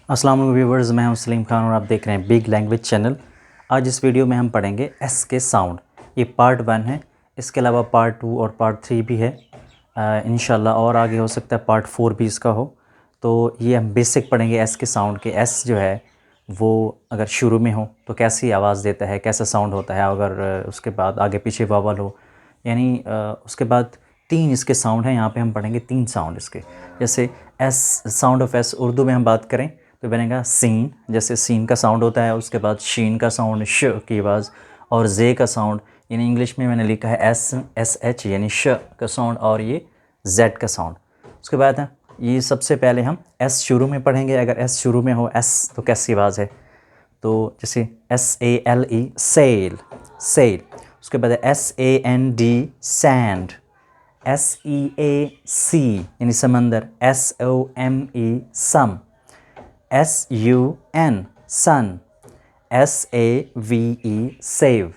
अस्सलाम वालेकुम व्यूवर्स, मैं हूं सलीम खान और आप देख रहे हैं बिग लैंग्वेज चैनल। आज इस वीडियो में हम पढ़ेंगे एस के साउंड। ये पार्ट 1 है, इसके अलावा पार्ट 2 और पार्ट 3 भी है। इंशाल्लाह और आगे हो सकता है पार्ट 4 भी इसका हो। तो ये हम बेसिक पढ़ेंगे एस के साउंड के। एस जो है वो अगर शुरू में हो तो कैसी आवाज़ देता है, कैसा साउंड होता है, अगर उसके बाद आगे पीछे वावल हो, यानी उसके बाद 3 इसके साउंड हैं। यहाँ पे हम पढ़ेंगे 3 साउंड इसके। जैसे S, sound of S Urdu में हम बात करें तो बनेगा सीन, जैसे सीन का साउंड होता है। उसके बाद शीन का साउंड, श की आवाज़, और जे का साउंड, यानी इंग्लिश में मैंने लिखा है एस एच यानी श का साउंड, और ये जेड का साउंड। उसके बाद है ये सबसे पहले हम एस शुरू में पढ़ेंगे। अगर एस शुरू में हो एस तो कैसी आवाज़ है, तो जैसे SALE सेल, सेल। उसके बाद SAND सैंड, SEAC यानी समंदर, SOME सम, SUN सन, SAVE सेव।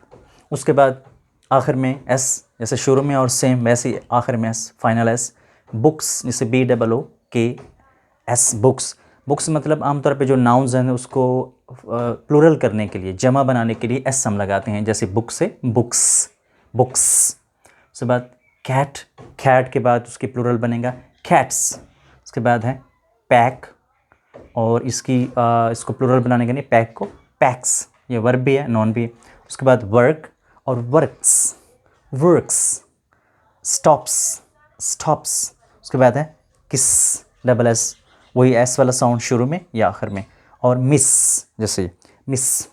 उसके बाद आखिर में एस, जैसे शुरू में और सेम वैसे ही आखिर में एस, फाइनल एस। बुक्स, जैसे BOOKS, बुक्स। बुक्स मतलब आमतौर पे जो नाउन्स हैं उसको प्लूरल करने के लिए, जमा बनाने के लिए एस हम लगाते हैं, जैसे बुक से बुक्स, बुक्स। उसके बाद कैट, कैट के बाद उसकी प्लूरल बनेगा कैट्स। उसके बाद है पैक, और इसको प्लूरल बनाने के लिए पैक को पैक्स। ये वर्ब भी है, नॉन भी है। उसके बाद वर्क और वर्क्स, वर्क्स। Stops, stops. उसके बाद है किस, डबल एस, वही एस वाला साउंड शुरू में या आखिर में, और मिस, जैसे मिस।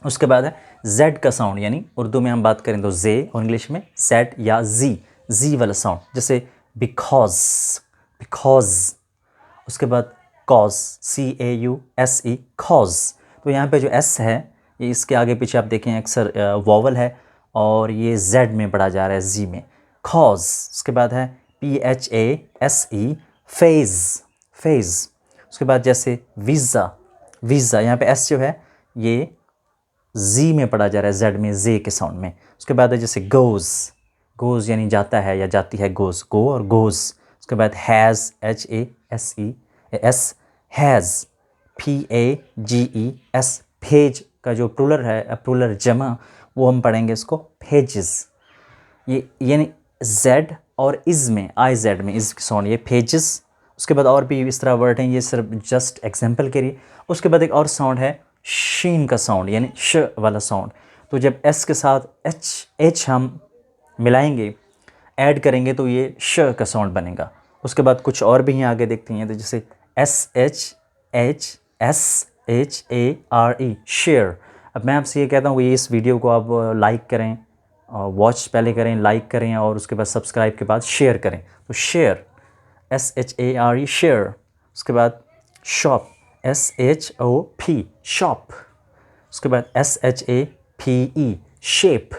उसके बाद है जेड का साउंड, यानी उर्दू में हम बात करें तो जे, और इंग्लिश में सेड या जी, जी वाला साउंड, जैसे बिकॉज, बिकॉज। उसके बाद कॉज, CAUSE, कॉज। तो यहाँ पे जो एस है ये इसके आगे पीछे आप देखें अक्सर वॉवल है, और ये जेड में पढ़ा जा रहा है, जी में, कॉज। उसके बाद है PHASE फेज, फेज। उसके बाद जैसे वीज़ा, वीज़ा, यहाँ पे एस जो है ये जी में पढ़ा जा रहा है, जेड में, जे के साउंड में। उसके बाद है जैसे गोज़, गोज़ यानी जाता है या जाती है, गोज़, गो और गोज़। उसके बाद हैज़, HASES, हैज़, PAGES, भेज का जो प्लूरल है, प्लूरल जमा, वो हम पढ़ेंगे इसको पेजेस। ये यानी जेड और इज़ में, IZ में इज़ की साउंड, ये पेजेस। उसके बाद और भी इस तरह वर्ड हैं, ये सिर्फ जस्ट एग्जांपल के लिए। उसके बाद एक और साउंड है शीन का साउंड, यानी श वाला साउंड। तो जब एस के साथ एच हम मिलाएंगे, ऐड करेंगे, तो ये श का साउंड बनेगा। उसके बाद कुछ और भी हैं, आगे देखते हैं। तो जैसे SHHSHARE, शेयर। अब मैं आपसे ये कहता हूँ कि इस वीडियो को आप लाइक करें, वॉच पहले करें, लाइक करें, और उसके बाद सब्सक्राइब के बाद शेयर करें। तो शेयर, SHARE, शेयर। उसके बाद शॉप, SHOP, शॉप। उसके बाद SHAPE, shape,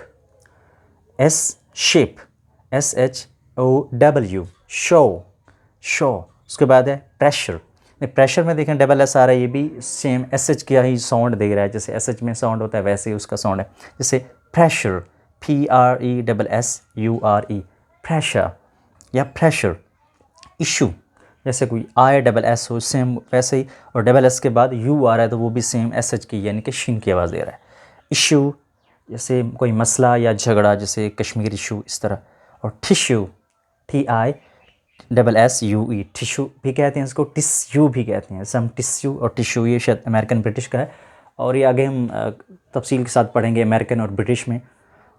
shape, SHOW, show, show. उसके बाद है प्रेशर। प्रेशर में देखें डबल एस आ रहा है, ये भी सेम SH का ही साउंड दे रहा है, जैसे SH में साउंड होता है वैसे ही उसका साउंड है। जैसे प्रेशर, PRESSURE, प्रेशर या प्रेशर। इशू, जैसे कोई ISS हो, सेम वैसे ही, और डबल एस के बाद U आ रहा है तो वो भी सेम SH की, यानी कि शीन की आवाज़ दे रहा है। इशू, जैसे कोई मसला या झगड़ा, जैसे कश्मीर इशू, इस तरह। और टिश्यू, TISSUE, टिश्यू भी कहते हैं इसको, टिश्यू भी कहते हैं, सम टिश्यू और टिश्यू, ये शायद अमेरिकन ब्रिटिश का है, और ये आगे हम तफसील के साथ पढ़ेंगे अमेरिकन और ब्रिटिश में।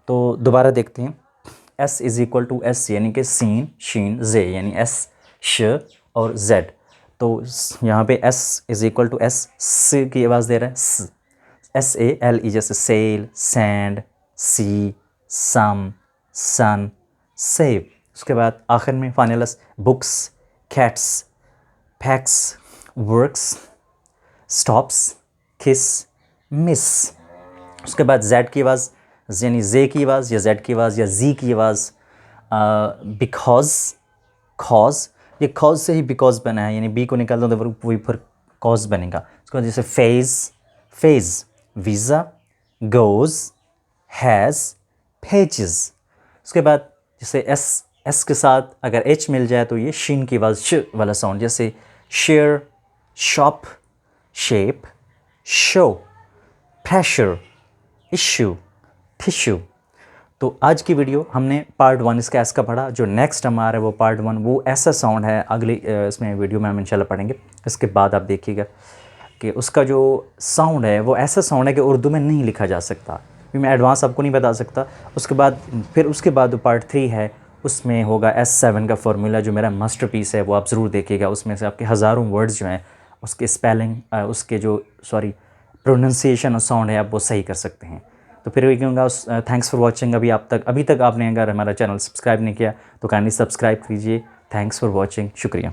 तो दोबारा देखते हैं। S = S यानी कि सीन, शीन, जे, यानी S, श और जेड। तो यहाँ पे S = S, स की आवाज़ दे रहा है, SALE, जैसे सेल, सैंड, सी, सम, सन, सेव। उसके बाद आखिर में final books, cats, PACS, works, stops, किस, मिस। उसके बाद जेड की आवाज़, यानी जे की आवाज़ या जेड की आवाज़ या जी की आवाज़, बिकॉज, कॉज। ये कॉज से ही बिकॉज बना है, यानी बी को निकाल दो तो वही फिर कॉज बनेगा। उसके बाद जैसे phase, phase, visa, goes, has, pages. उसके बाद जैसे एस के साथ अगर एच मिल जाए तो ये शीन की आवाज़ श वाला साउंड, जैसे share, shop, shape, show, pressure, issue, tissue. तो आज की वीडियो हमने पार्ट 1 इसका एस का पढ़ा। जो नेक्स्ट हमारा वो पार्ट 1 वो ऐसा साउंड है, अगली इसमें वीडियो में हम इंशाल्लाह पढ़ेंगे। इसके बाद आप देखिएगा कि उसका जो साउंड है वो ऐसा साउंड है कि उर्दू में नहीं लिखा जा सकता, क्योंकि मैं एडवांस आपको नहीं बता सकता। उसके बाद जो पार्ट 3 है उसमें होगा S7 का फार्मूला, जो मेरा मास्टरपीस है वो आप ज़रूर देखिएगा। उसमें से आपके हज़ारों वर्ड्स जो हैं उसके स्पेलिंग, उसके जो प्रोनाउंसिएशन और साउंड है आप वो सही कर सकते हैं। तो फिर वही कहूँगा, थैंक्स फॉर वॉचिंग। अभी तक आपने अगर हमारा चैनल सब्सक्राइब नहीं किया तो काइंडली सब्सक्राइब कीजिए। थैंक्स फॉर वॉचिंग, शुक्रिया।